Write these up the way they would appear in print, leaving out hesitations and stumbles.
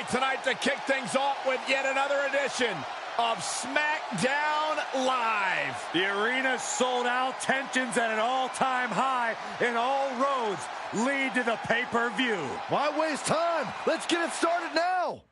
wait tonight to kick things off with yet another edition of SmackDown Live. The arena's sold out, tensions at an all-time high, and all roads lead to the pay-per-view. Why waste time? Let's get it started now.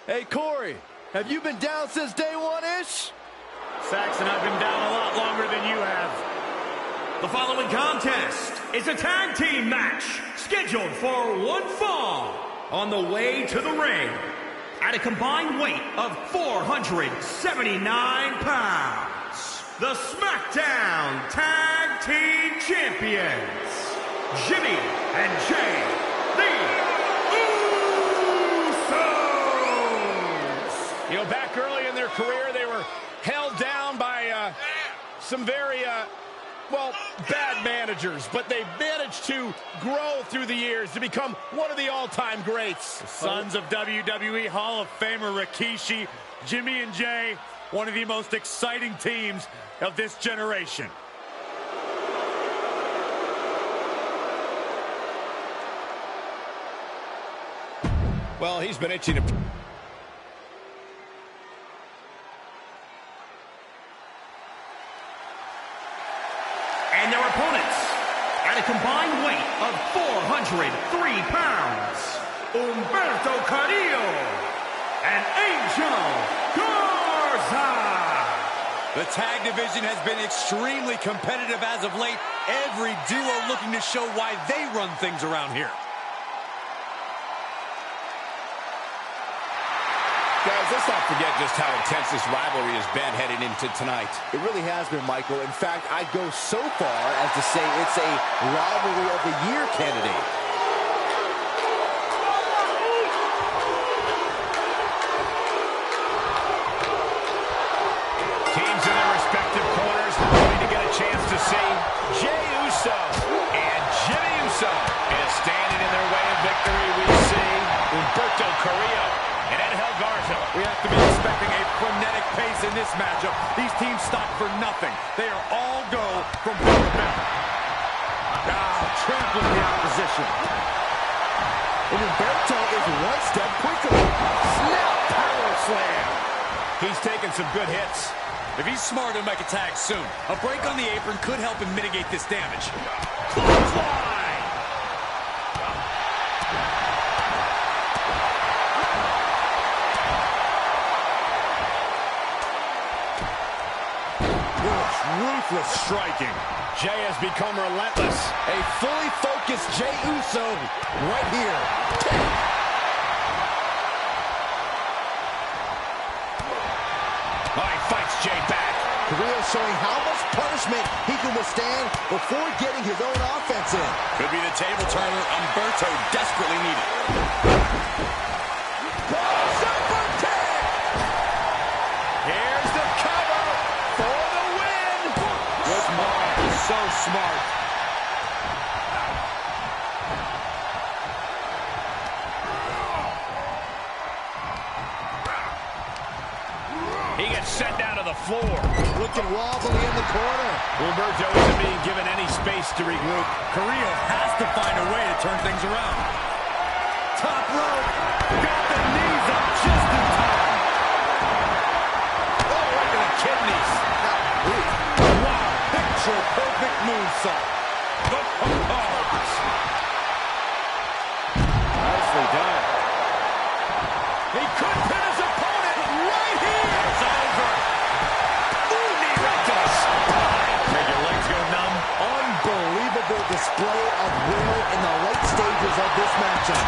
Hey, Corey, have you been down since day one-ish? Saxon, I've been down a lot longer than you have. The following contest is a tag team match scheduled for one fall. On the way to the ring, at a combined weight of 479 pounds, the SmackDown Tag Team Champions, Jimmy and Jay, the You know, back early in their career, they were held down by some very, bad managers. But they've managed to grow through the years to become one of the all-time greats. The sons of WWE Hall of Famer Rikishi, Jimmy and Jay, one of the most exciting teams of this generation. Well, he's been itching to... and their opponents, at a combined weight of 403 pounds, Humberto Carrillo and Angel Garza. The tag division has been extremely competitive as of late. Every duo looking to show why they run things around here. Guys, let's not forget just how intense this rivalry has been heading into tonight. It really has been, Michael. In fact, I'd go so far as to say it's a rivalry of the year candidate. Teams in their respective corners going to get a chance to see Jey Uso and Jimmy Uso is standing in their way of victory. We see Humberto Carrillo and Angel Garza. We have to be expecting a frenetic pace in this matchup. These teams stop for nothing. They are all go from bell to bell. Trampling the opposition. And Humberto is one step quicker. Snap power slam. He's taking some good hits. If he's smart, he'll make a tag soon. A break on the apron could help him mitigate this damage. Clothesline. Ruthless striking. Jey has become relentless. A fully focused Jey Uso right here. Oh, he fights Jey back. Carrillo showing how much punishment he can withstand before getting his own offense in. Could be the table turner Humberto desperately needed. Super kick! Here's the cover for the win. Smart, so smart. He gets sent down to the floor. Looking wobbly in the corner. Humberto isn't being given any space to regroup. Carrillo has to find a way to turn things around. Top rope. Got the knees up just in time. Oh, right to the kidneys. Wow, picture perfect moonsault. Nicely done. He could pin his opponent right here. It's over. Ooh, knee right to the spine. Make your legs go numb. Unbelievable display of will in the late stages of this matchup.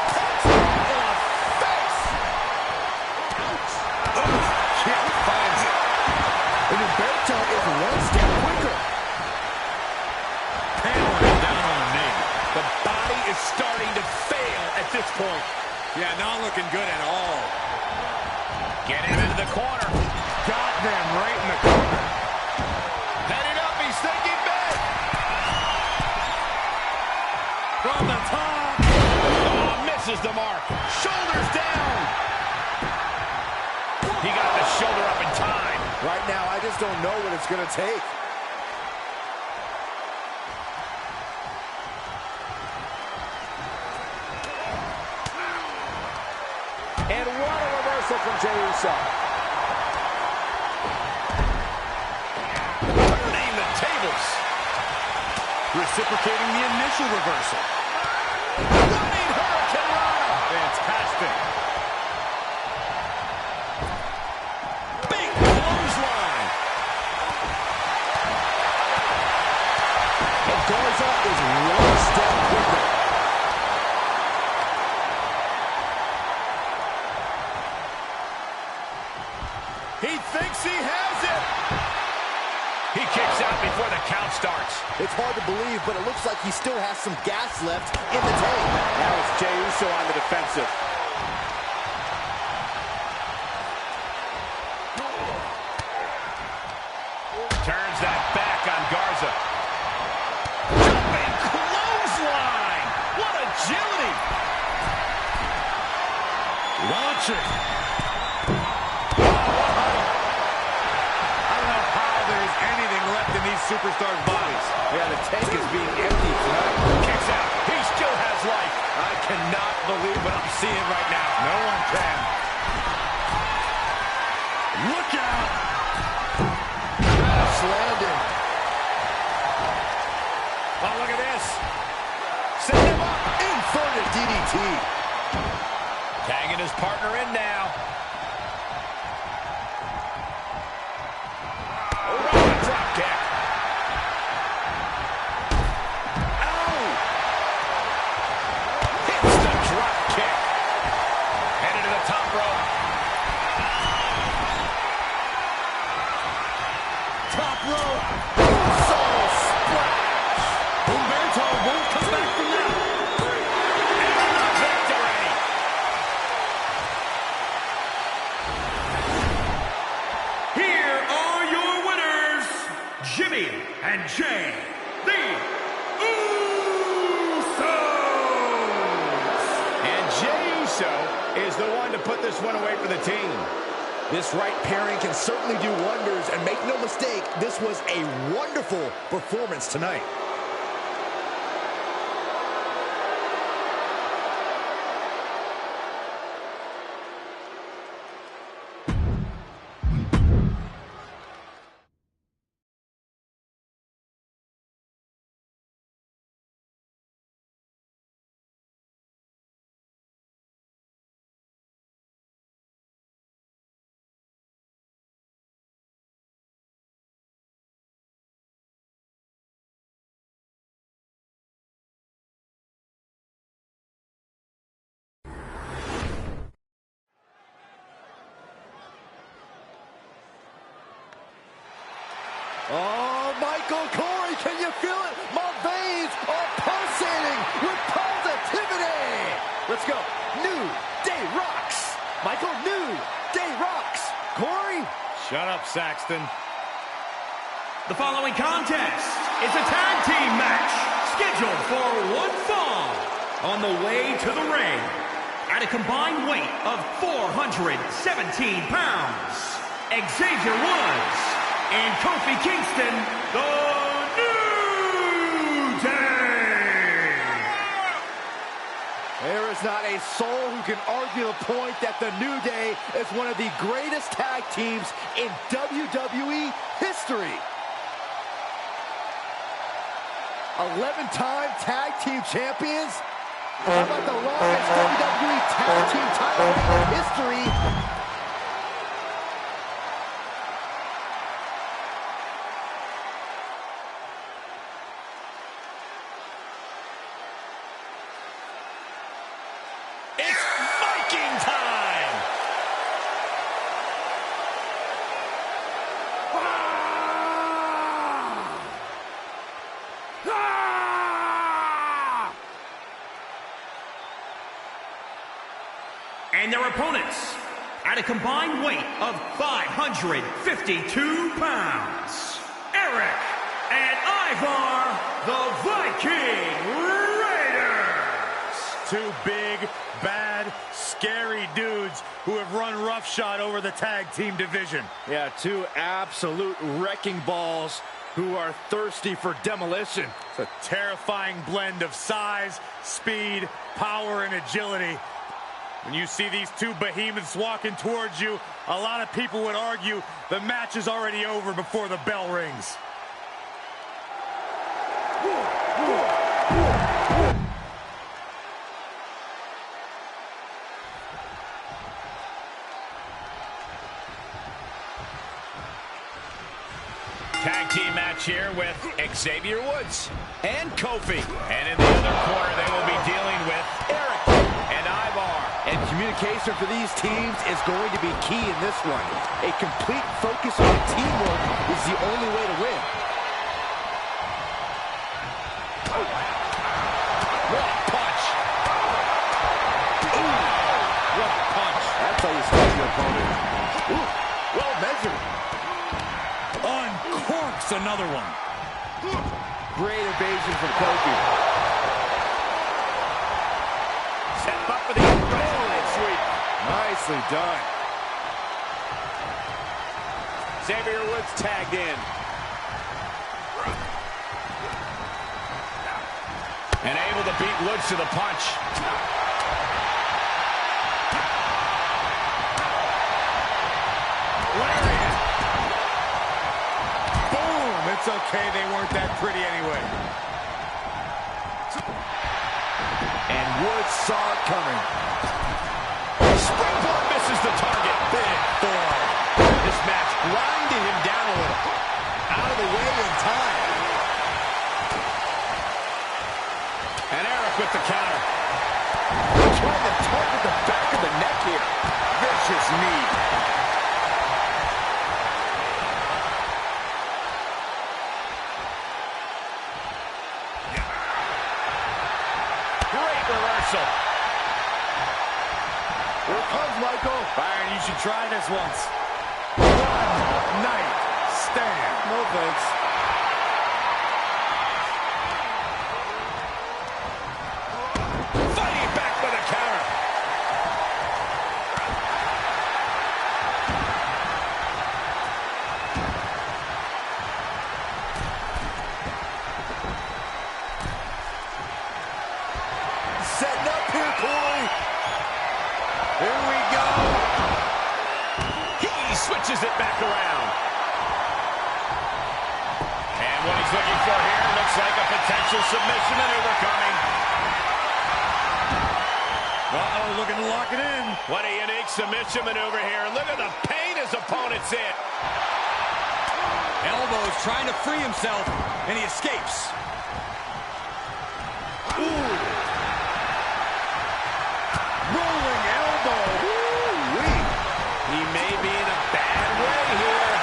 Punch in the face. Ouch. is starting to fail at this point. Yeah, not looking good at all. Get him into the corner. Got them right in the corner. Heading up, he's thinking big. From the top. Oh, misses the mark. Shoulders down. He got the shoulder up in time. Right now, I just don't know what it's going to take. And what a reversal from Jey Uso. Turning the tables. Reciprocating the initial reversal. Running Hurricane Rana. Fantastic. Big clothesline. And Garza is one step quicker. He thinks he has it. He kicks out before the count starts. It's hard to believe, but it looks like he still has some gas left in the tank. Now it's Jey Uso on the defensive. Turns that back on Garza. Jumping clothesline. What agility. Launching. Anything left in these superstars' bodies. Yeah, the tank is being emptied tonight. Kicks out. He still has life. I cannot believe what I'm seeing right now. No one can. Look out! Crash landing. Oh, look at this. Set him up. Inverted DDT. Tagging his partner in now. Drop kick. Ow! Hits the drop kick. Headed to the top rope. Top rope. Soul splash. Humberto won't come back from that. And the victory. Here are your winners, Jimmy and Jay, the Usos. And Jey Uso is the one to put this one away for the team. This right pairing can certainly do wonders, and make no mistake, this was a wonderful performance tonight. Oh, Michael Corey, can you feel it? My veins are pulsating with positivity. Let's go. New Day rocks. Michael, New Day rocks. Corey? Shut up, Saxton. The following contest is a tag team match scheduled for one fall on the way to the ring at a combined weight of 417 pounds. Xavier Woods and Kofi Kingston, the New Day. There is not a soul who can argue the point that the New Day is one of the greatest tag teams in WWE history. 11-time tag team champions. How about the longest WWE tag team title in history? It's Viking time! And their opponents, at a combined weight of 552 pounds, Eric and Ivar, the Viking Raiders. Two big, bad, scary dudes who have run roughshod over the tag team division. Yeah, two absolute wrecking balls who are thirsty for demolition. It's a terrifying blend of size, speed, power, and agility. When you see these two behemoths walking towards you, a lot of people would argue the match is already over before the bell rings. Tag team match here with Xavier Woods and Kofi. And in the other corner, they will be dealing with Eric and Ivar. And communication for these teams is going to be key in this one. A complete focus on teamwork is the only way to win. Oh. What a punch. Ooh. What a punch. That's how you stop your opponent. Ooh. Well measured. Uncorks another one. Great evasion from Kofi. Set up for the overhead sweep. Nicely done. Xavier Woods tagged in. And able to beat Woods to the punch. Lariat. Boom! It's okay, they weren't that pretty anyway. And Woods saw it coming. Springboard misses the target. Big forearm. This match grinding him down a little. Out of the way in time. And Eric with the counter. Trying to target the back of the neck here. Vicious knee. Great reversal. Here it comes, Michael. Byron, you should try this once. One night stand. No thanks. Fighting back with a counter. Setting up here, Corey. Here we go. He switches it back around. And what he's looking for here looks like a potential submission maneuver coming. Uh-oh, looking to lock it in. What a unique submission maneuver here. Look at the pain his opponent's in. Elbows trying to free himself, and he escapes. Ooh. Rolling elbow. Woo-wee. He may be in a bad way here.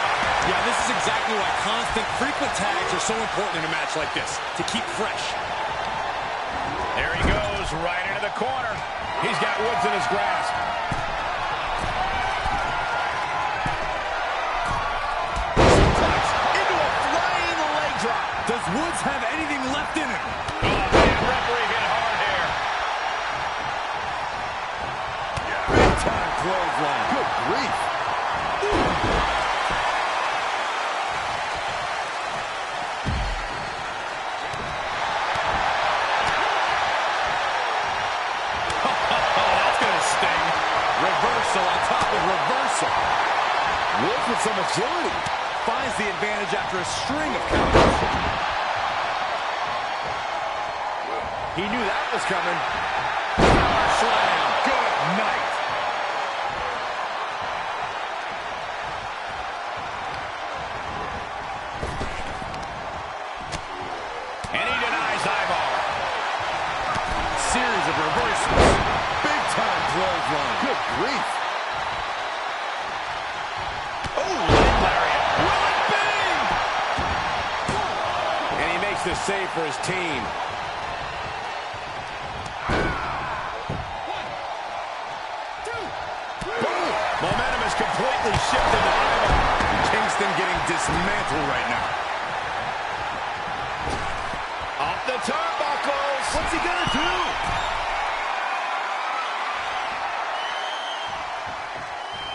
Yeah, this is exactly why constant, frequent tags are so important in a match like this, to keep fresh. There he goes, right into the corner. He's got Woods in his grasp. Suplex into a flying leg drop. Does Woods have anything left in him? Oh, man, referee hit hard here. Big time clothesline. Good grief. Reversal on top of reversal. Woods with some agility. Finds the advantage after a string of counters. He knew that was coming. Power slam. Good night. And he denies Ivar. Series of reversals. Big time clothesline. Good grief. Oh, leg lariat. Will it be? And he makes the save for his team. completely shifted to Ivar. Kingston getting dismantled right now. Up the turnbuckles. What's he gonna do?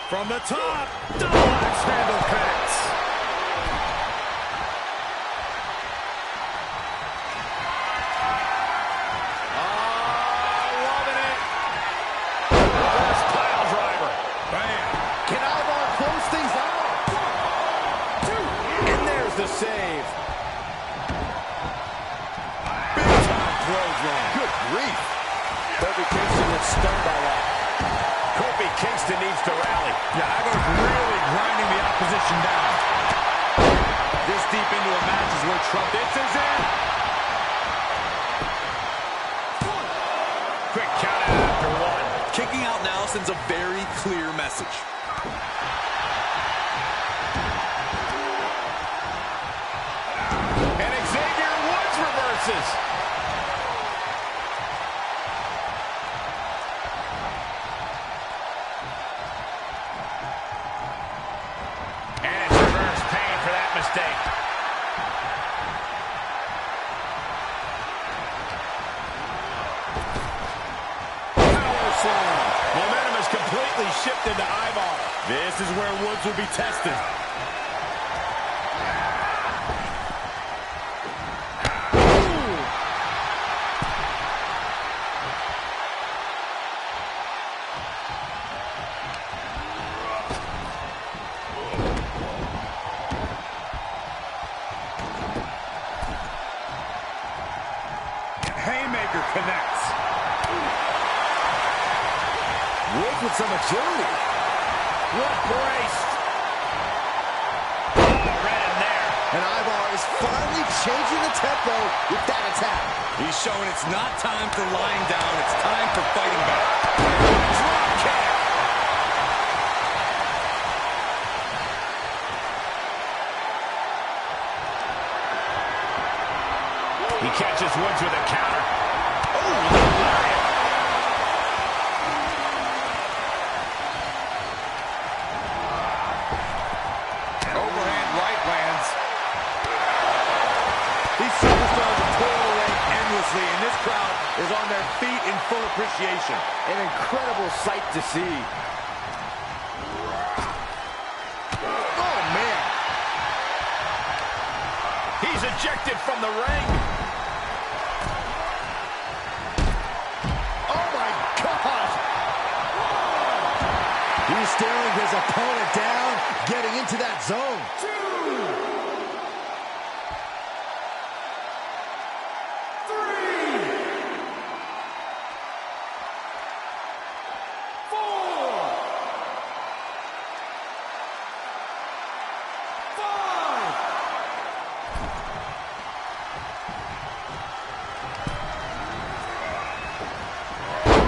From the top, double axe handle connects. Loving it. Reverse pile driver. Bam. Can Ivar close things out? 1, 2. And there's the save. Big time clothesline. Good grief. Kofi Kingston was stunned by that. Kofi Kingston needs to rally. Yeah, Ivar's really grinding the opposition down. This deep into a match is where Trump. This is it. Quick count out after 1. Kicking out now sends a very clear message. And Xavier Woods reverses. And it's reverse pain for that mistake. Power slam. Momentum has completely shifted to Ivar. This is where Woods will be tested. Haymaker connects. Woods with some agility. What brace. Oh, right in there. And Ivar is finally changing the tempo with that attack. He's showing it's not time for lying down. It's time for fighting back. Drop kick. He catches Woods with a counter. Oh, lariat. Overhand right lands. These superstars are toiling away Endlessly, and this crowd is on their feet in full appreciation. an incredible sight to see. Oh, man. He's ejected from the ring. Oh, my God. He's staring his opponent down, getting into that zone. 2, 3, 4, 5.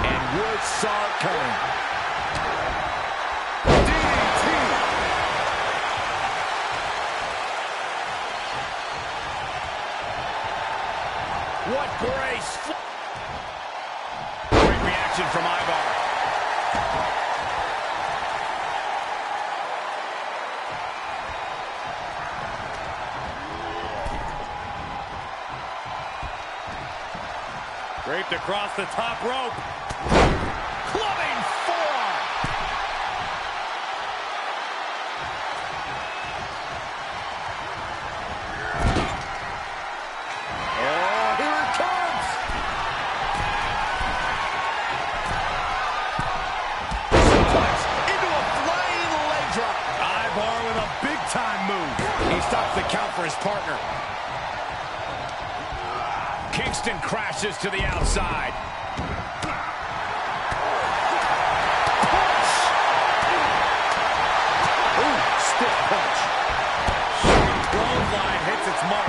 And Woods saw it coming. What grace. Great reaction from Ivar. Draped across the top rope. Clubbing forearm. Oh, here it comes. Suplex into a flying leg drop. Ivar with a big-time move. He stops the count for his partner. Kingston crashes to the outside. Ooh, stiff punch. Clothesline hits its mark.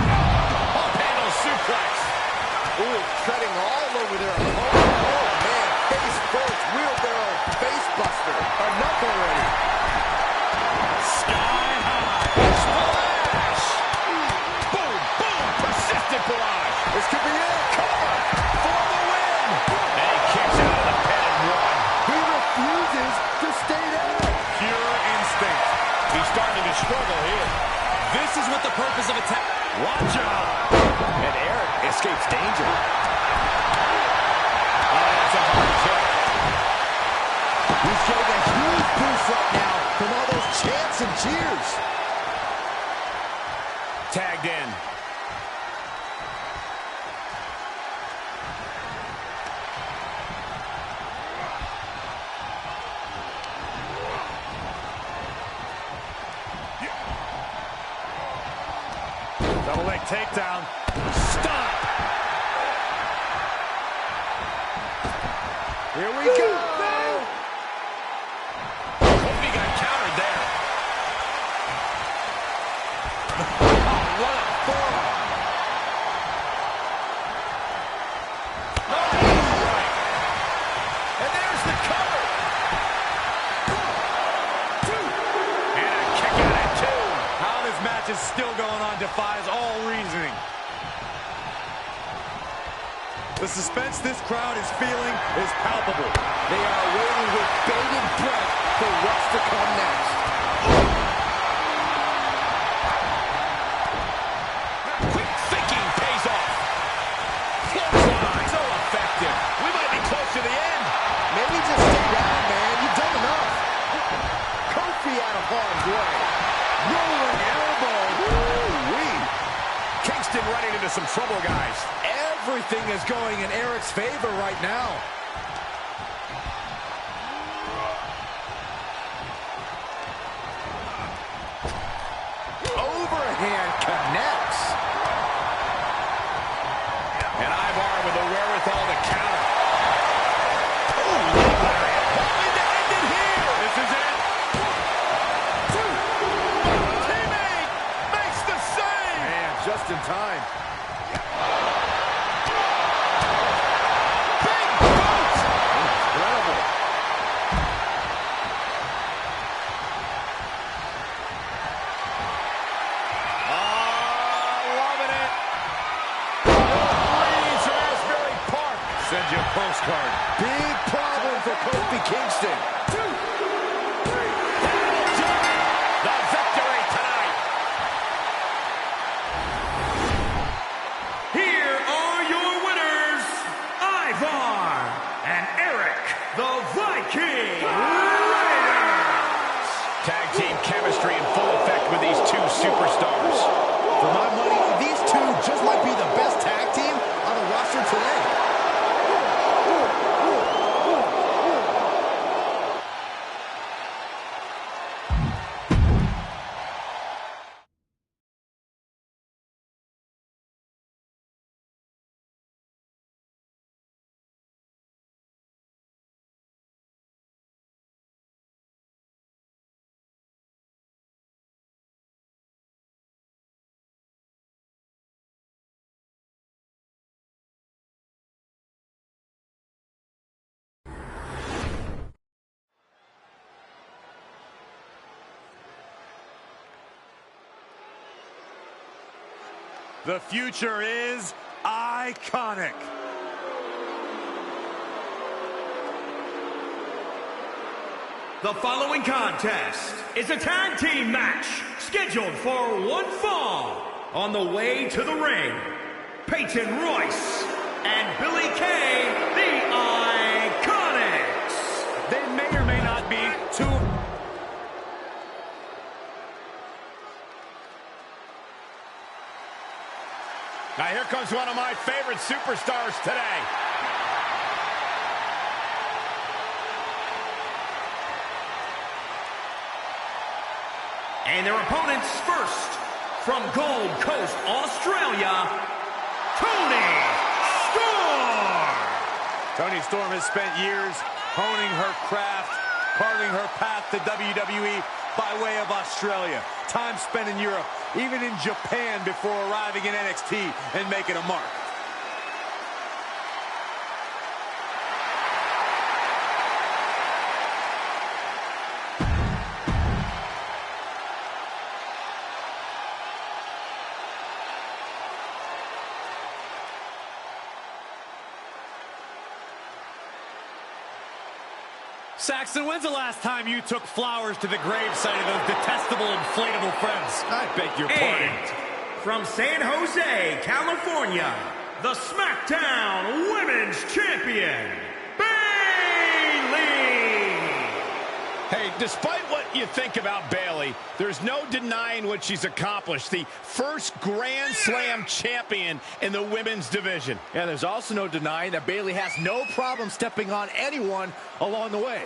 Up handle suplex. Ooh, treading all over their opponent. Oh, man, face first, wheelbarrow, face buster. Enough already. Sky high. Splash. Boom, boom. Persistent barrage. This could be it. Cover for the win. the purpose of attack. Watch out. And Eric escapes danger. Oh, that's a hard kick. He's getting a huge boost right now from all those chants and cheers. Tagged in. Double leg takedown. Stop. Here we go. Kobe got countered there. What a forearm. And there's the cover. 1, 2. And a kick out at 2. How this match is still going on defies all reasoning. The suspense this crowd is feeling is palpable. They are waiting with bated breath for what's to come next. Quick thinking pays off. Clothesline. So effective. We might be close to the end. Maybe just stay down, man. You've done enough. Kofi out of harm's way. Rolling elbow. Woo-wee. Kingston running into some trouble, guys. Everything is going in Eric's favor right now. Overhand connects. And Ivar with the wherewithal to counter. Oh, lariat. Hoping to end it here. This is it. 2. Teammate makes the save. Man, just in time. Big boot. Incredible. Loving it. Breeze from Asbury Park. Send you a postcard. Big problem for Kofi Kingston. 2, 3. That'll do it. The victory tonight. Here are your winners, Ivar and Eric, the Viking Raiders. Tag team chemistry in full effect with these two superstars. For my money, these two just might be the best tag team on the roster today. The future is iconic. The following contest is a tag team match scheduled for one fall. On the way to the ring, Peyton Royce and Billy Kay, the Iconics. They may or may not be two. Now here comes one of my favorite superstars today. And their opponents first, from Gold Coast, Australia, Toni Storm. Toni Storm has spent years honing her craft, carving her path to WWE by way of Australia. Time spent in Europe, even in Japan before arriving in NXT and making a mark. Saxton, when's the last time you took flowers to the gravesite of those detestable inflatable friends? I beg your pardon. And from San Jose, California, the SmackDown Women's Champion, Bayley! Hey, despite what you think about Bayley, there's no denying what she's accomplished. The first Grand Slam champion in the women's division. And there's also no denying that Bayley has no problem stepping on anyone along the way.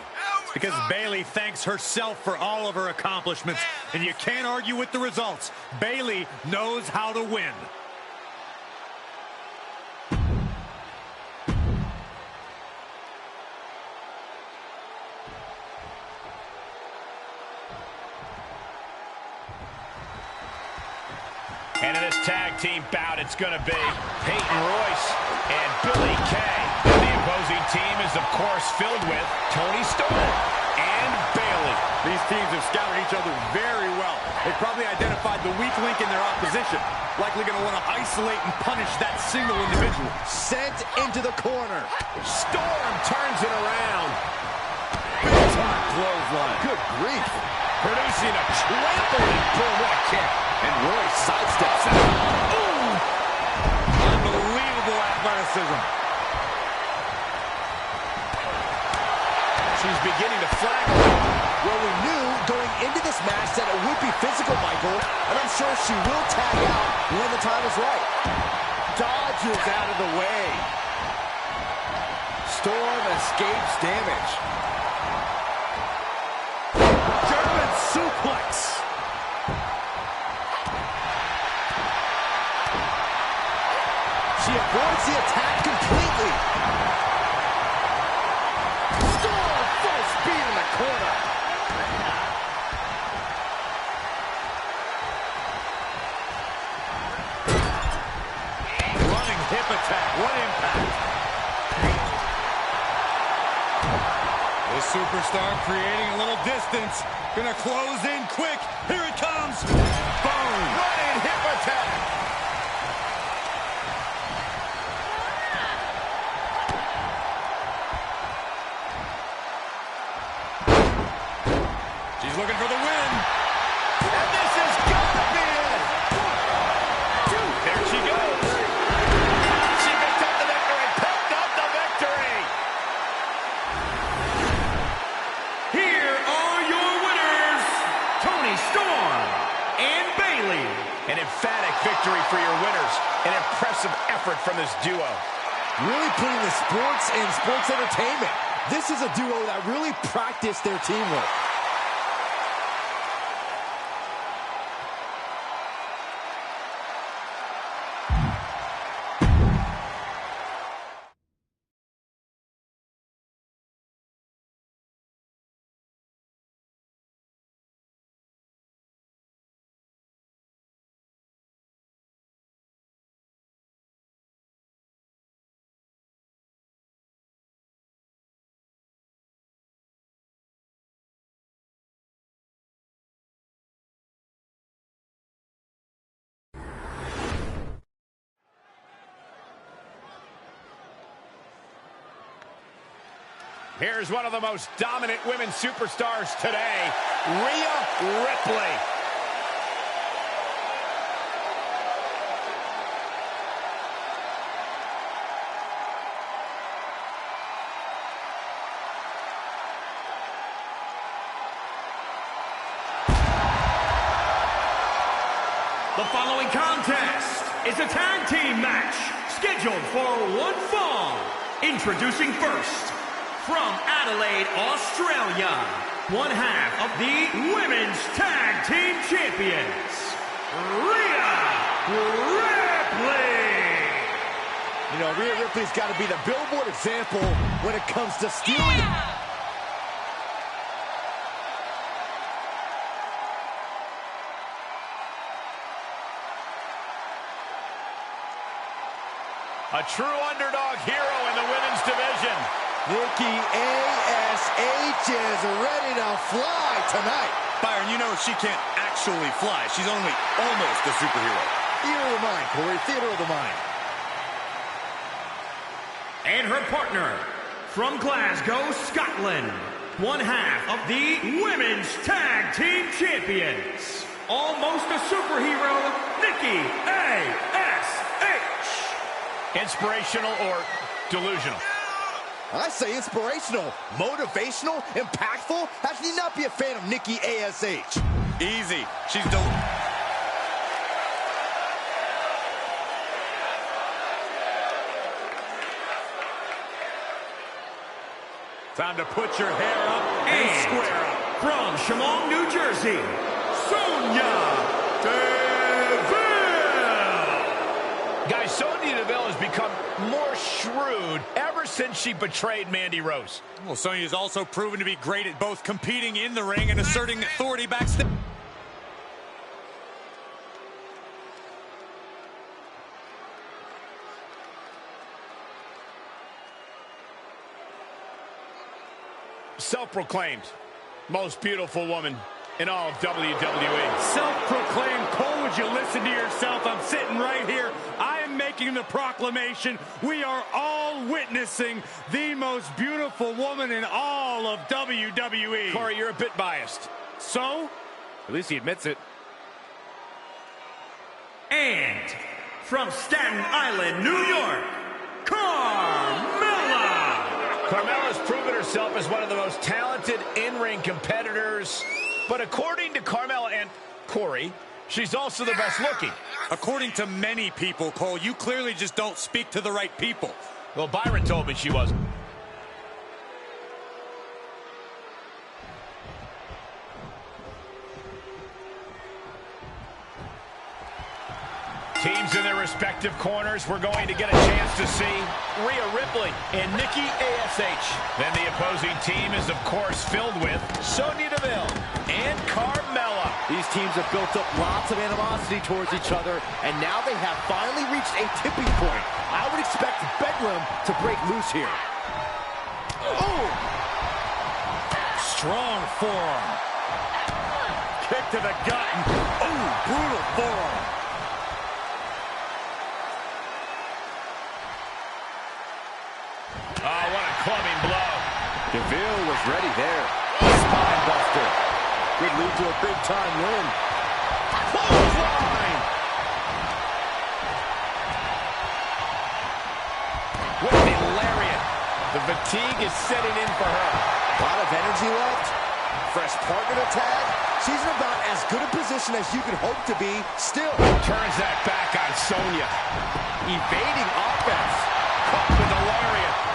Because Bayley thanks herself for all of her accomplishments, and you can't argue with the results. Bayley knows how to win. And in this tag team bout, it's going to be Peyton Royce and Billie Kay. And the opposing team is, of course, filled with Toni Storm and Bayley. These teams have scouted each other very well. They probably identified the weak link in their opposition. Likely going to want to isolate and punish that single individual. Sent into the corner. Storm turns it around. Big time clothesline. Good grief. Producing a trampling boom, what a kick. And Royce sidesteps it. Ooh! Unbelievable athleticism. She's beginning to flag. Well, we knew going into this match that it would be physical, Michael, and I'm sure she will tag out when the time is right. Dodges out of the way. Storm escapes damage. German suplex. She avoids the attack completely. Storm full speed in the corner. Running hip attack. What impact. This superstar creating a little distance. Gonna close in quick. Here it comes. Boom. Running hip attack. She's looking for the win. And this is gonna be it. 1, 2. There she goes. She picked up the victory. Picked up the victory. Here are your winners, Toni Storm and Bayley. An emphatic victory for your winners. An impressive effort from this duo. Really putting the sports in sports entertainment. This is a duo that really practiced their teamwork. Here's one of the most dominant women superstars today, Rhea Ripley. The following contest is a tag team match scheduled for one fall. Introducing first, from Adelaide, Australia, one half of the Women's Tag Team Champions, Rhea Ripley. You know, Rhea Ripley's got to be the billboard example when it comes to stealing. A true underdog hero in the women's division. Nikki A.S.H. is ready to fly tonight. Byron, you know she can't actually fly. She's only almost a superhero. Theater of the mind, Corey. Theater of the mind. And her partner, from Glasgow, Scotland, one half of the Women's Tag Team Champions, almost a superhero, Nikki A.S.H. Inspirational or delusional? I say inspirational, motivational, impactful. How can you not be a fan of Nikki A.S.H.? Easy. She's time to put your hair up and square up. From Chemung, New Jersey, Sonya Deville. Guys, Sonya Deville has become more shrewd ever since she betrayed Mandy Rose. Well, Sonya's also proven to be great at both competing in the ring and asserting authority backstage. Self-proclaimed most beautiful woman in all of WWE. Self-proclaimed. Cole, would you listen to yourself? I'm sitting right here. I am making the proclamation. We are all witnessing the most beautiful woman in all of WWE. Corey, you're a bit biased. So? At least he admits it. And from Staten Island, New York, Carmella. Carmella's proven herself as one of the most talented in-ring competitors. But according to Carmella and Corey, she's also the best looking. According to many people, Cole, you clearly just don't speak to the right people. Well, Byron told me she wasn't. Teams in their respective corners, we're going to get a chance to see Rhea Ripley and Nikki A.S.H. Then the opposing team is, of course, filled with Sonya Deville and Carmella. These teams have built up lots of animosity towards each other, and now they have finally reached a tipping point. I would expect Bedlam to break loose here. Oh! Strong forearm. Kick to the gut. Oh, brutal forearm. Oh, what a clubbing blow. Deville was ready there. Spine buster. Could lead to a big-time win. Clothesline! With the lariat. The fatigue is setting in for her. A lot of energy left. Fresh partner to tag. She's in about as good a position as you could hope to be. Still turns that back on Sonya. Evading offense. Caught with the lariat.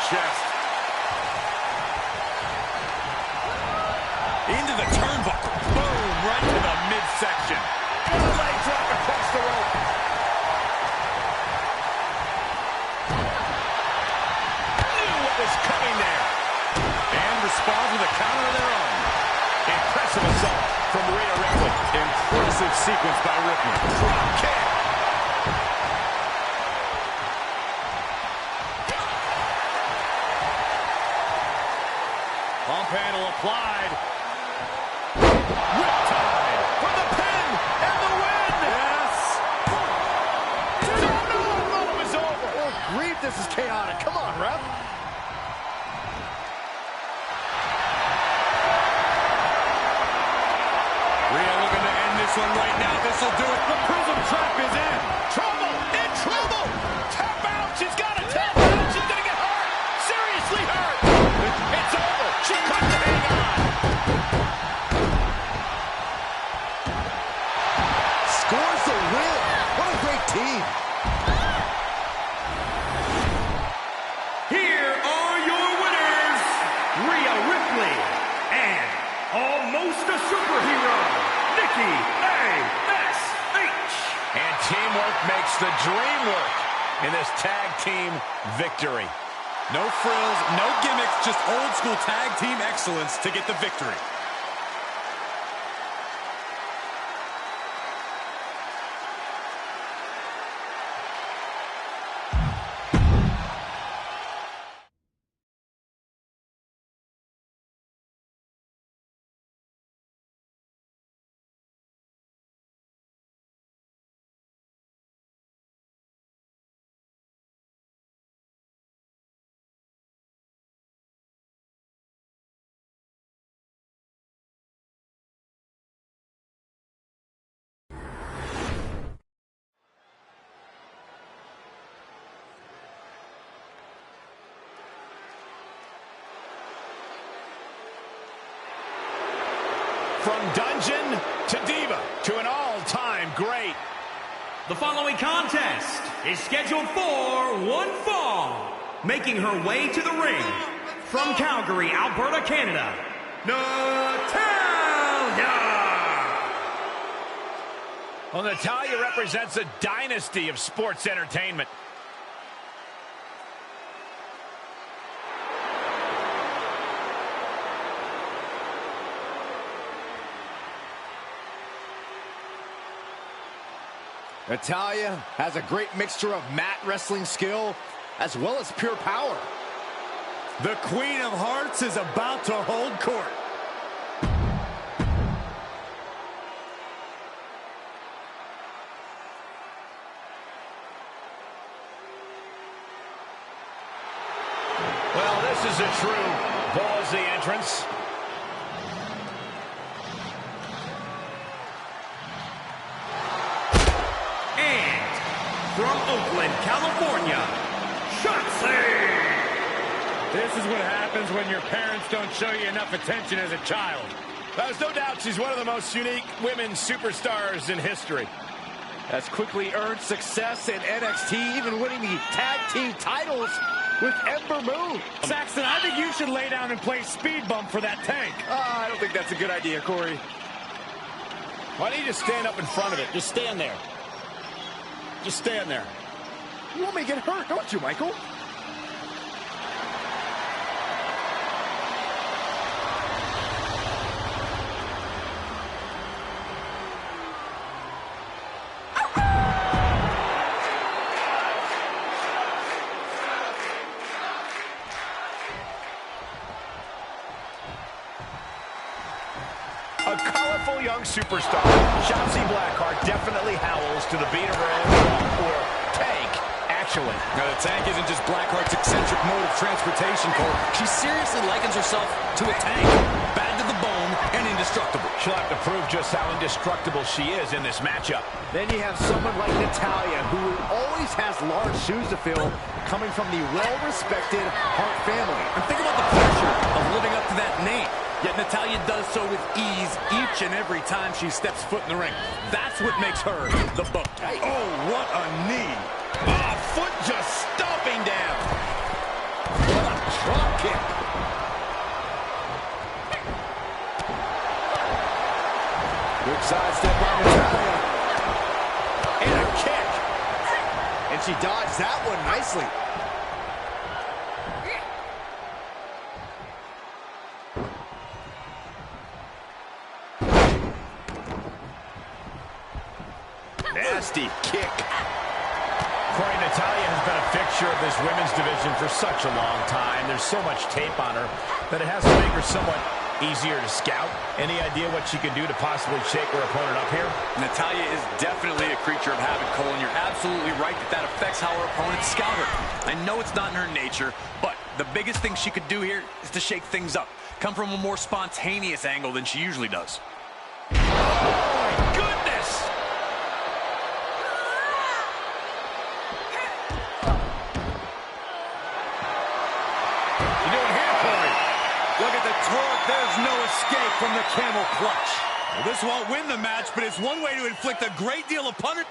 Chest. Into the turnbuckle. Boom, right to the midsection. Leg drop across the rope. Knew what was coming there. And responds with a counter of their own. Impressive assault from Rhea Ripley. Impressive sequence by Ripley. Drop kick. Pump handle applied. Riptide for the pin and the win. Yes. No, the moment is over. Oh, grief, this is chaotic. Come on, ref. Rhea looking to end this one right now. This will do it. The Prism trap is in. Trouble, in trouble. Tap out. She's got to tap out. She's going to get hurt. Seriously hurt. It's over. She couldn't hang on. Scores the win. What a great team. Here are your winners, Rhea Ripley and almost a superhero, Nikki A.S.H. And teamwork makes the dream work in this tag team victory. No frills, no gimmicks, just old school tag team excellence to get the victory. From dungeon to diva to an all-time great. The following contest is scheduled for one fall. Making her way to the ring from Calgary, Alberta, Canada, Natalya! Well, Natalya represents a dynasty of sports entertainment. Natalya has a great mixture of mat wrestling skill as well as pure power. The Queen of Hearts is about to hold court. Well, this is a true ballsy entrance. And from Oakland, California, Shotzi! This is what happens when your parents don't show you enough attention as a child. There's no doubt she's one of the most unique women superstars in history. Has quickly earned success in NXT, even winning the tag team titles with Ember Moon. Saxton, I think you should lay down and play speed bump for that tank. I don't think that's a good idea, Corey. Why don't you just stand up in front of it? Just stand there. Just stand there. You want me to get hurt, don't you, Michael? A colorful young superstar, Shotzi Blackheart definitely howls to the beat of her own drum, or tank, actually. Now, the tank isn't just Blackheart's eccentric mode of transportation, Cole. She seriously likens herself to a tank. Bad to the bone and indestructible. She'll have to prove just how indestructible she is in this matchup. Then you have someone like Natalya, who always has large shoes to fill, coming from the well-respected Hart family. And think about the pressure of living up to that name. Yet Natalya does so with ease each and every time she steps foot in the ring. That's what makes her the boat. Oh, what a knee. Oh, foot just stomping down. What a drop kick. Good sidestep by Natalya. And a kick. And she dodged that one nicely. Nasty kick. Corey, Natalya has been a fixture of this women's division for such a long time. There's so much tape on her that it has to make her somewhat easier to scout. Any idea what she can do to possibly shake her opponent up here? Natalya is definitely a creature of habit, Cole, and you're absolutely right that affects how her opponents scout her. I know it's not in her nature, but the biggest thing she could do here is to shake things up. Come from a more spontaneous angle than she usually does. Oh, my goodness! Look at the torque. There's no escape from the camel clutch. Well, this won't win the match, but it's one way to inflict a great deal of punishment.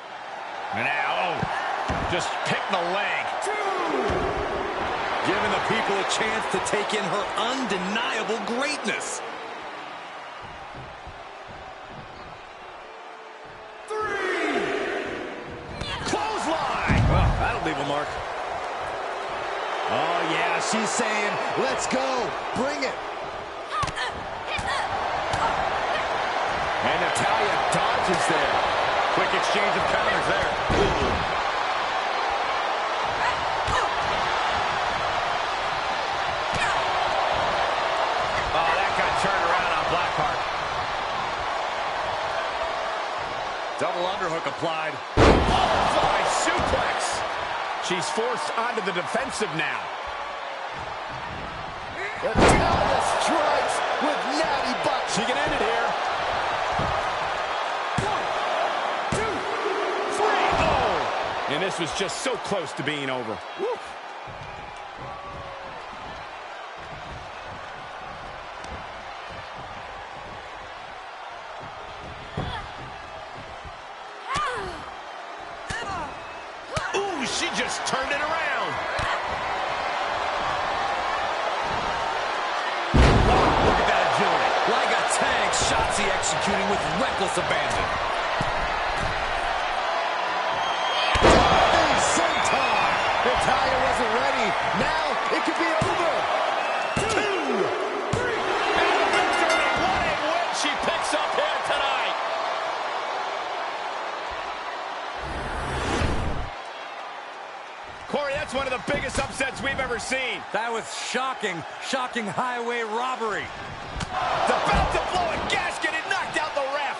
Now, just pick the leg. Giving the people a chance to take in her undeniable greatness. 3. Clothesline. Well, that'll leave a mark. Oh, yeah, she's saying, let's go, bring it. And Natalya dodges there. Quick exchange of counters there. Oh, that got turned around on Blackheart. Double underhook applied. Butterfly suplex. She's forced onto the defensive now. Natalya strikes with natty butt. She can end it here. 1, 2, 3. Oh! And this was just so close to being over. Woo. she just turned it around. Wow, look at that agility. Like a tank, Shotzi executing with reckless abandon. Senton! Natalya wasn't ready. Now it could be over. 2, 3. And a victory. What a win she picks up here tonight. Corey, that's one of the biggest upsets we've ever seen. That was shocking. Shocking highway robbery. About to blow a gasket and knocked out the ref.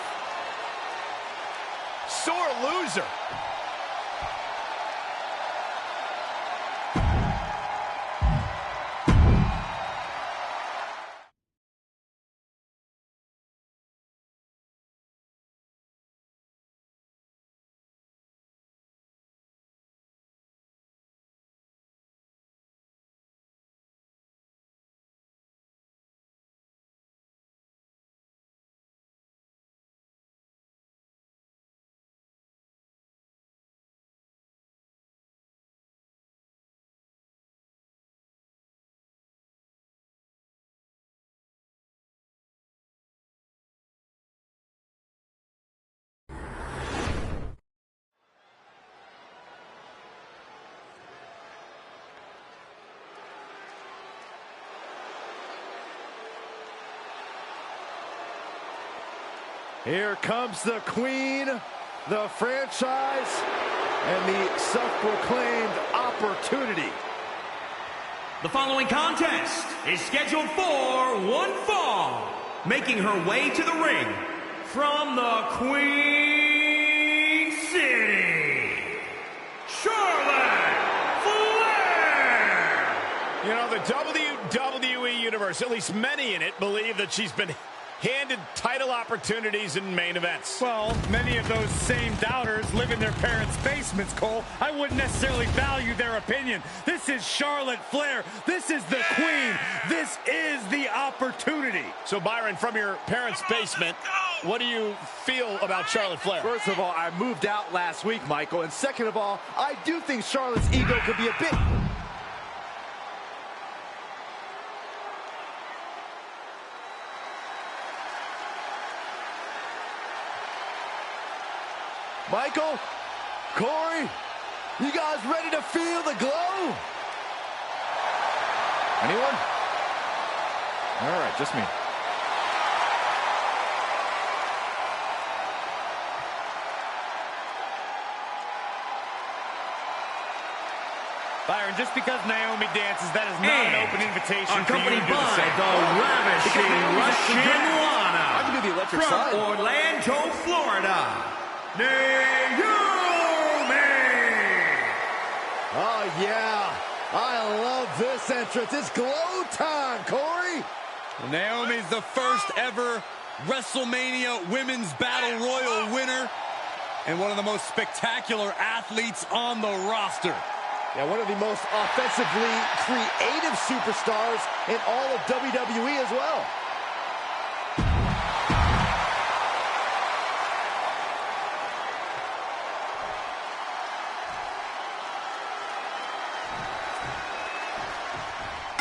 Sore loser. Here comes the queen, the franchise, and the self-proclaimed opportunity. The following contest is scheduled for one fall. Making her way to the ring from the Queen City, Charlotte Flair. You know, the WWE Universe, at least many in it, believe that she's been handed title opportunities in main events. Well, many of those same doubters live in their parents' basements, Cole. I wouldn't necessarily value their opinion. This is Charlotte Flair. This is the queen. This is the opportunity. So, Byron, from your parents' basement, what do you feel about Charlotte Flair? First of all, I moved out last week, Michael. And second of all, I do think Charlotte's ego could be a bit... Michael, Corey, you guys ready to feel the glow? Anyone? All right, just me. Byron, just because Naomi dances, that is not an open invitation for you to Accompanied do the by same. the ravishing Russian Lana I can do the electric from side. Orlando, Florida, Naomi. Oh, yeah. I love this entrance. It's glow time, Corey. Naomi's the first ever WrestleMania Women's Battle Royal winner and one of the most spectacular athletes on the roster. Yeah, one of the most offensively creative superstars in all of WWE as well.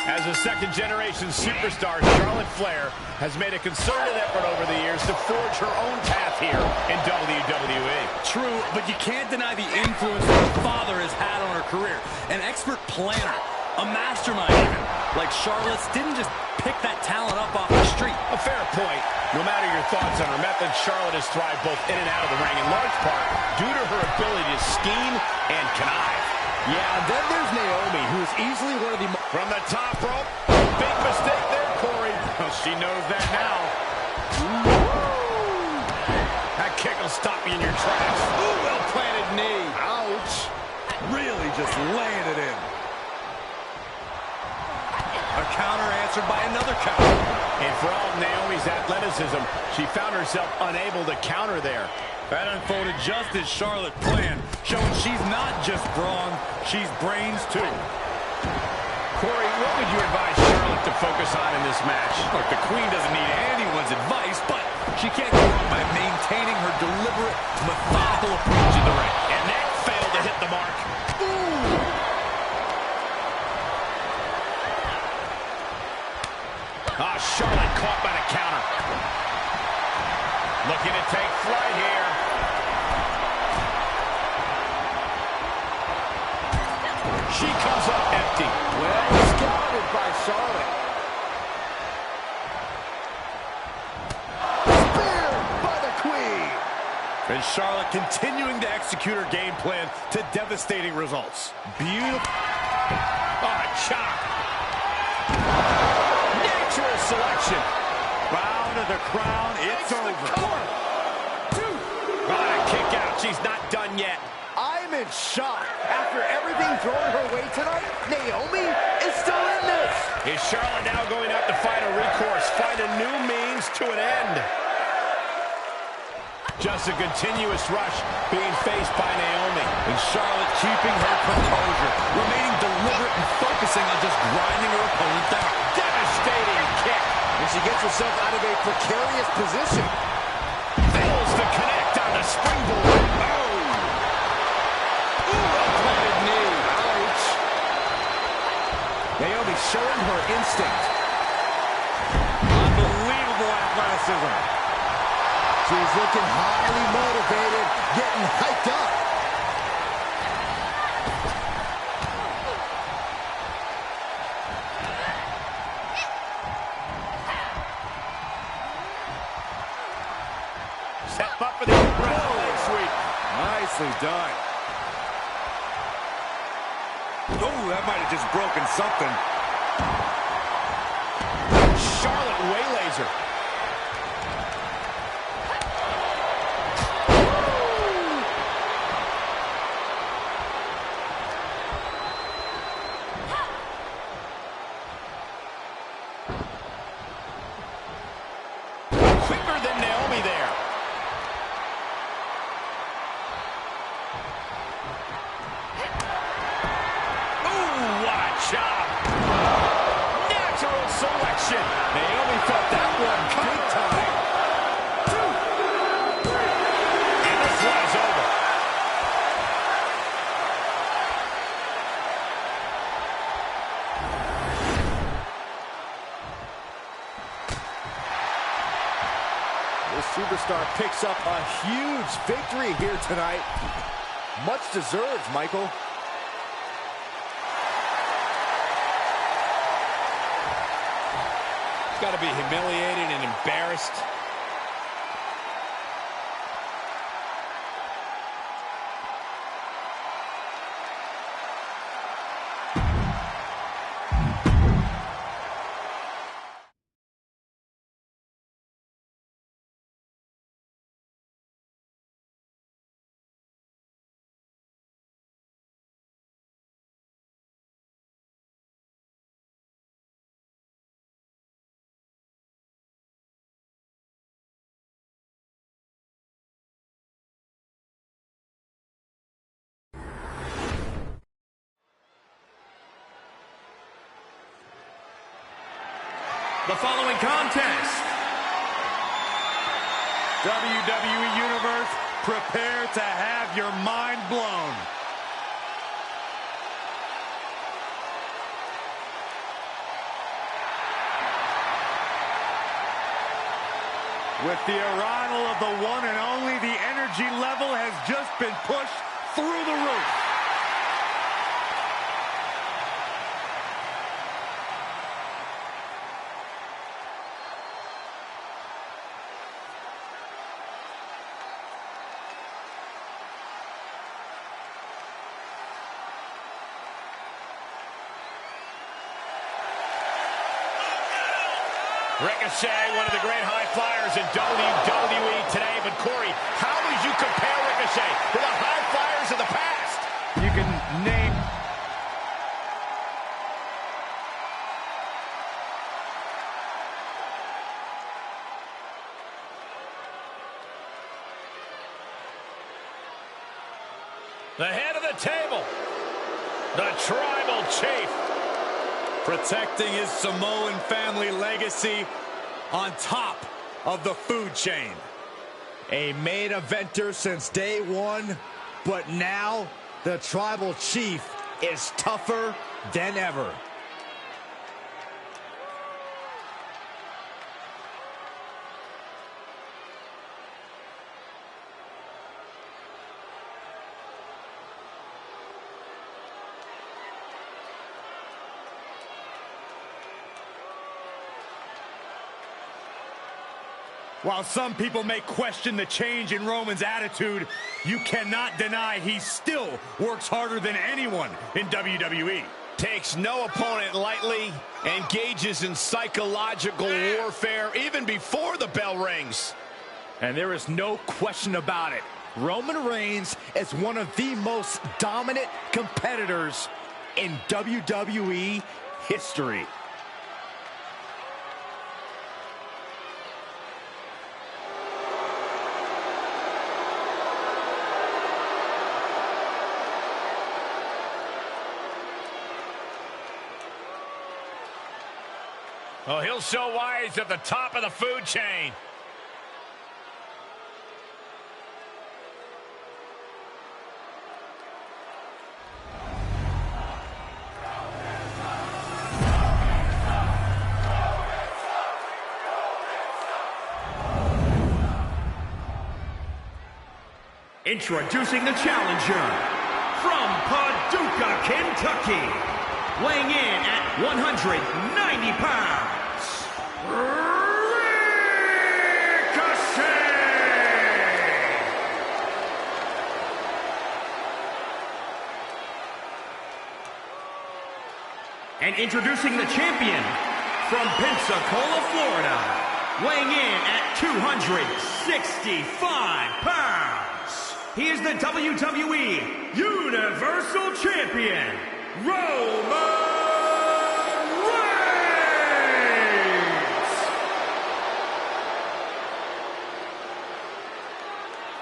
As a second-generation superstar, Charlotte Flair has made a concerted effort over the years to forge her own path here in WWE. True, but you can't deny the influence her father has had on her career. An expert planner, a mastermind even. Like Charlotte's didn't just pick that talent up off the street. A fair point. No matter your thoughts on her methods, Charlotte has thrived both in and out of the ring, in large part due to her ability to scheme and connive. Yeah, and then there's Naomi, who is easily one of the... From the top rope, big mistake there, Corey. Well, she knows that now. That kick will stop you in your tracks. Ooh, well-planted knee. Ouch. Really just laying it in. A counter answered by another counter. And for all of Naomi's athleticism, she found herself unable to counter there. That unfolded just as Charlotte planned, showing she's not just brawn, she's brains too. Corey, what would you advise Charlotte to focus on in this match? Look, the Queen doesn't need anyone's advice, but she can't go wrong by maintaining her deliberate, methodical approach in the ring. And that failed to hit the mark. Ooh, caught by the counter. Looking to take flight here. She comes up empty. Well scouted by Charlotte. Spear by the Queen. And Charlotte continuing to execute her game plan to devastating results. Beautiful. Oh, chop. Natural selection. Bow to the crown. It's over. Oh, kick out. She's not done yet. I'm in shock. After everything thrown her way tonight, Naomi is still in this. Is Charlotte now going to have to find a recourse, find a new means to an end? Just a continuous rush being faced by Naomi. And Charlotte keeping her composure, remaining deliberate and focusing on just grinding her opponent down. Devastating kick. And she gets herself out of a precarious position. Fails to connect on the springboard. Oh! Ooh, a planted knee. Ouch. Naomi showing her instinct. Unbelievable athleticism. She's looking highly motivated, getting hyped up. Step up for the leg sweep. Nicely done. Oh, that might have just broken something. Charlotte waylays her. Quicker than Naomi there. Ooh, what a chop. Natural selection. Naomi felt that one big time. 2, 3. And this one is over. This superstar picks up a huge victory here tonight. Much deserved, Michael. It's got to be humiliated and embarrassed. The following contest. WWE Universe, prepare to have your mind blown. With the arrival of the one and only, the energy level has just been pushed through the roof. Ricochet, one of the great high flyers in WWE today. But Corey, how would you compare Ricochet to the high flyers of the past? You can name... The head of the table, the Tribal Chief. Protecting his Samoan family legacy on top of the food chain. A main eventer since day one, but now the Tribal Chief is tougher than ever. While some people may question the change in Roman's attitude, you cannot deny he still works harder than anyone in WWE. Takes no opponent lightly, engages in psychological warfare even before the bell rings. And there is no question about it. Roman Reigns is one of the most dominant competitors in WWE history. Oh, he'll show why he's at the top of the food chain. Introducing the challenger from Paducah, Kentucky, weighing in at 190 pounds, Ricochet! And introducing the champion from Pensacola, Florida, weighing in at 265 pounds. He is the WWE Universal Champion, Roman Reigns!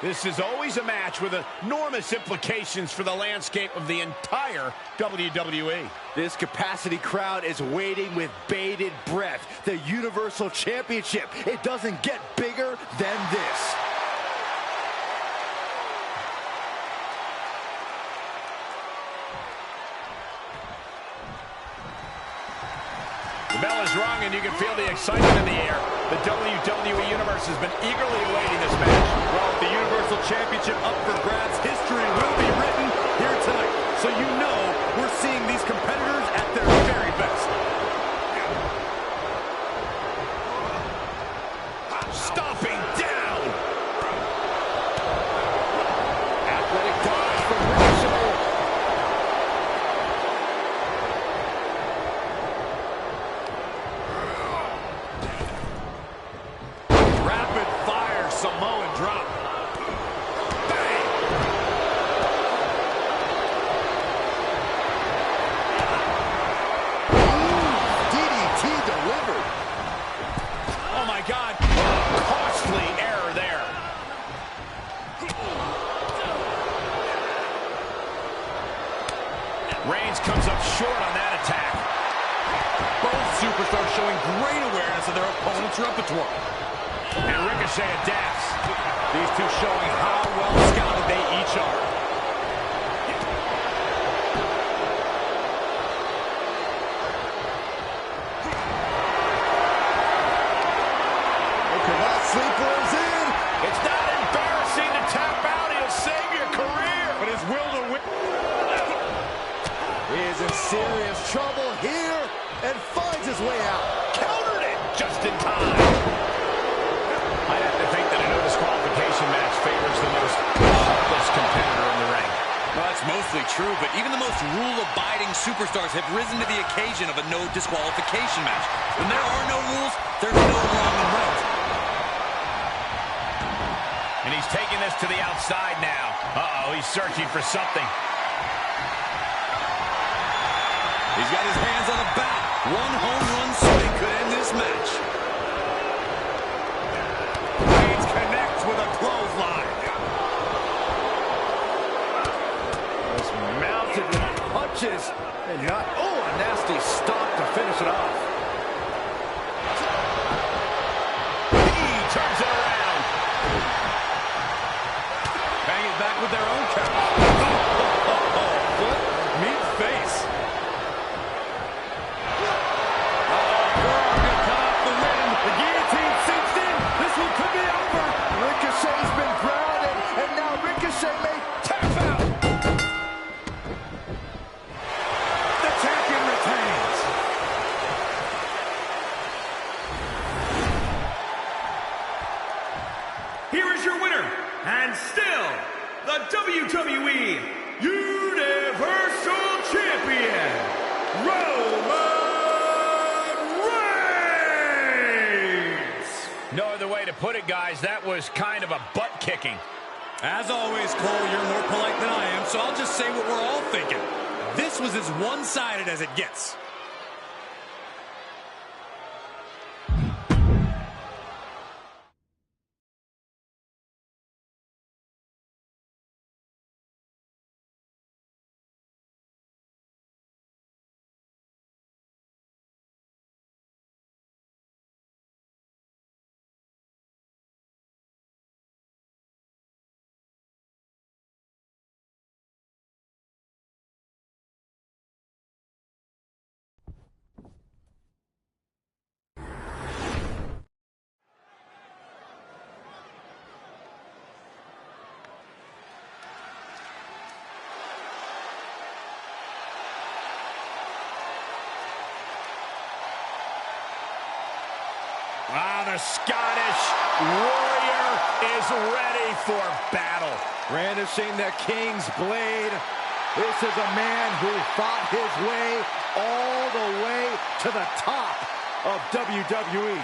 This is always a match with enormous implications for the landscape of the entire WWE. This capacity crowd is waiting with bated breath. The Universal Championship. It doesn't get bigger than this. The bell is rung and you can feel the excitement in the air. The WWE Universe has been eagerly awaiting this match. Well, the Universal Championship up for grabs, history will be written here tonight. So you know we're seeing these competitors at their very best. Stomping down. Athletic dodge from Ricochet. Rapid fire Samoan drop. Bang. DDT delivered. Oh my God. Costly error there. Reigns comes up short on that attack. Both superstars showing great awareness of their opponent's repertoire. And Ricochet adapts. These two showing how well scouted they each are. Okay, that sleeper is in. It's not embarrassing to tap out. He'll save your career. But his will to win. He is in serious trouble here and finds his way out. Countered it just in time. I have to think that a no disqualification match favors the most heartless competitor in the ring. Well, that's mostly true, but even the most rule-abiding superstars have risen to the occasion of a no disqualification match. When there are no rules, there's no wrong and right. And he's taking this to the outside now. Uh-oh, he's searching for something. He's got his hands on a bat. One home run swing could end this match. Reigns connects with a clothesline. Just mounted with punches and not, oh, a nasty stop to finish it off. He turns it around. Bang it back with their own count. Foot, meet face. Ricochet's been grounded, and now Ricochet may tap out. The champion retains. WWE Universal Champion, Roman Reigns. No other way to put it, guys. That was kind of a butt kicking. As always, Cole, you're more polite than I am, so I'll just say what we're all thinking. This was as one-sided as it gets. Ah, the Scottish Warrior is ready for battle. Brandishing the King's blade. This is a man who fought his way all the way to the top of WWE.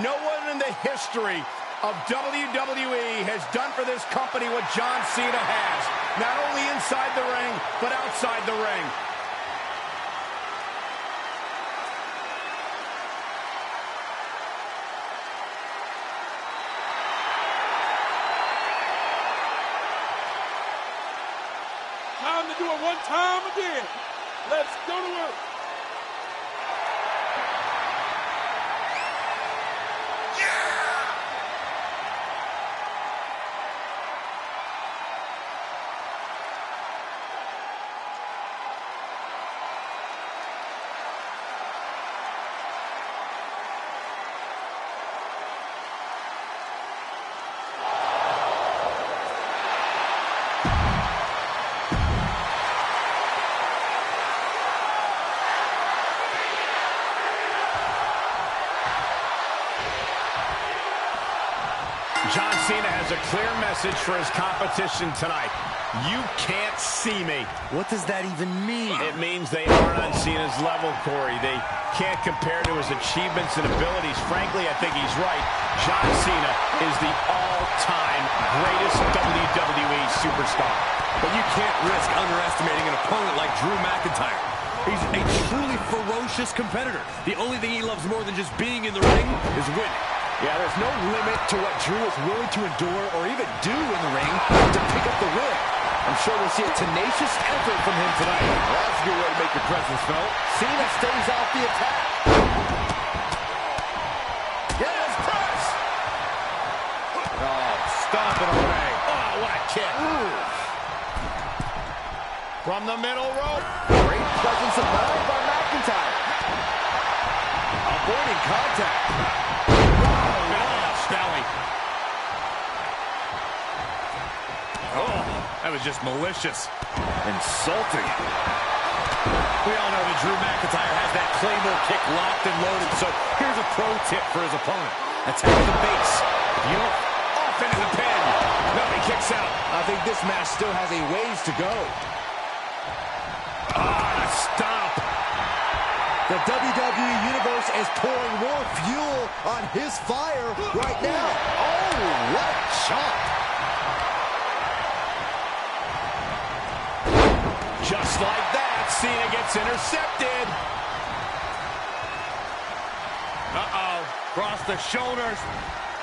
No one in the history of WWE has done for this company what John Cena has. Not only inside the ring, but outside the ring. Time to do it one time again. Let's go to work. John Cena has a clear message for his competition tonight. You can't see me. What does that even mean? It means they aren't on Cena's level, Corey. They can't compare to his achievements and abilities. Frankly, I think he's right. John Cena is the all-time greatest WWE superstar. But you can't risk underestimating an opponent like Drew McIntyre. He's a truly ferocious competitor. The only thing he loves more than just being in the ring is winning. Yeah, there's no limit to what Drew is willing to endure or even do in the ring to pick up the win. I'm sure we'll see a tenacious effort from him tonight. Well, that's a good way to make your presence felt. Cena stays off the attack. Yes, press! Oh, stomping away. Oh, what a kick. Ooh. From the middle rope. Great presence of mind by McIntyre. Avoiding contact. Belly. Oh, that was just malicious. Insulting. We all know that Drew McIntyre has that Claymore kick locked and loaded, so here's a pro tip for his opponent. Attack the base. You know, Off into the pin. Nobody kicks out. I think this match still has a ways to go. Ah, stomp. The WWE Universe is pouring more fuel on his fire right now. Oh, what a shot. Just like that, Cena gets intercepted. Uh-oh. Cross the shoulders.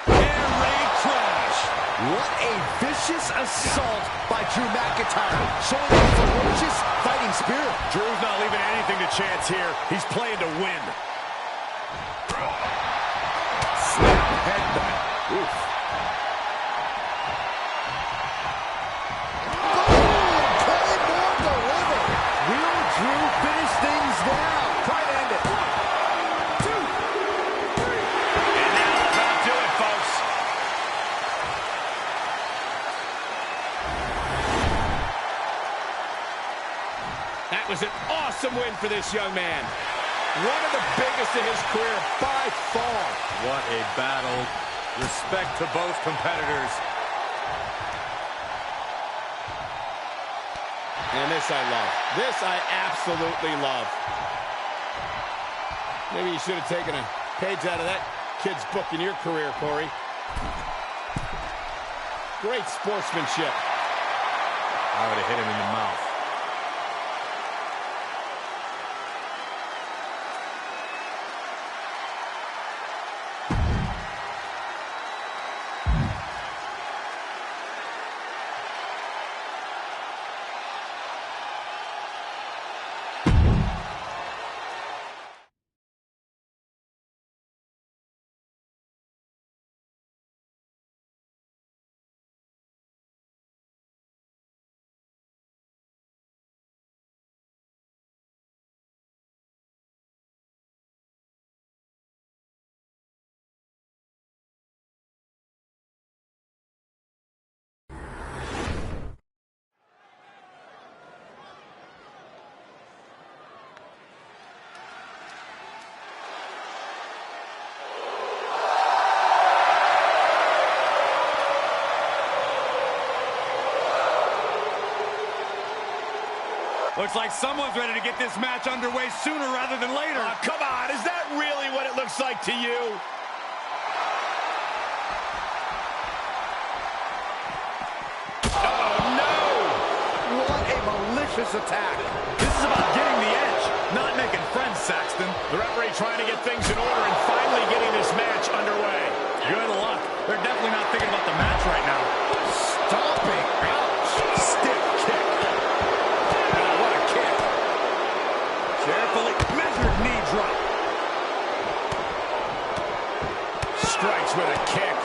Air raid crash. What a vicious assault by Drew McIntyre, showing a ferocious fighting spirit. Drew's not leaving anything to chance here. He's playing to win. Snap headbutt. Oof. Will Drew finish things now? Try to end it. 1, 2, 3. And now that'll do it, folks. That was an awesome win for this young man. One of the biggest in his career by far. What a battle. Respect to both competitors. And this I love. This I absolutely love. Maybe you should have taken a page out of that kid's book in your career, Corey. Great sportsmanship. I would have hit him in the mouth. Looks like someone's ready to get this match underway sooner rather than later. Oh, come on, is that really what it looks like to you? Oh, no! What a malicious attack. This is about getting the edge, not making friends, Saxton. The referee trying to get things in order and finally getting this match underway. Good luck. They're definitely not thinking about the match right now. Stomping. Ouch. Stiff kick. Oh, what a kick. Carefully measured knee drop. Strikes with a kick.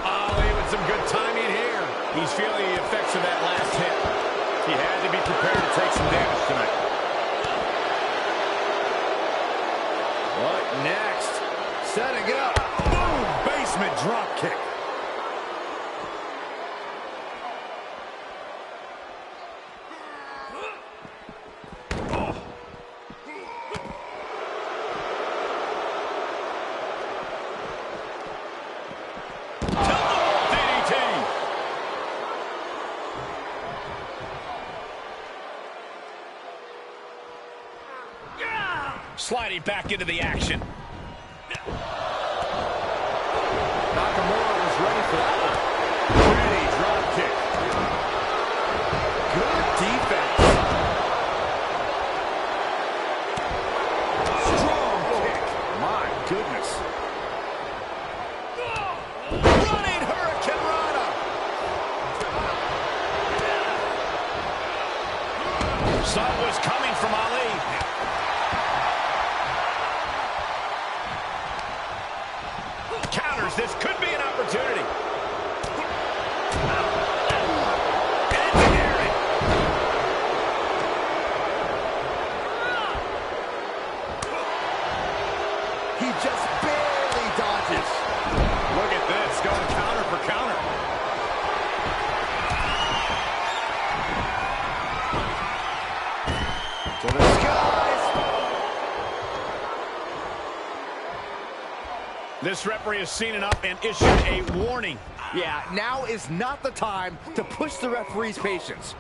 Oh, even some good timing here. He's feeling the effects of that last hit. He had to be prepared to take some damage tonight. What next? Setting it up. Boom! Basement drop kick. Sliding back into the action. Nakamura was ready for that one. Ready, drop kick. Good defense. Strong kick. My goodness. Running Hurricane Rana. Sun was coming from Ali. Counters. This could be an opportunity. Engineering. He just barely dodges. Look at this, going counter for counter. To the skies. This referee has seen enough and issued a warning. Yeah, now is not the time to push the referee's patience.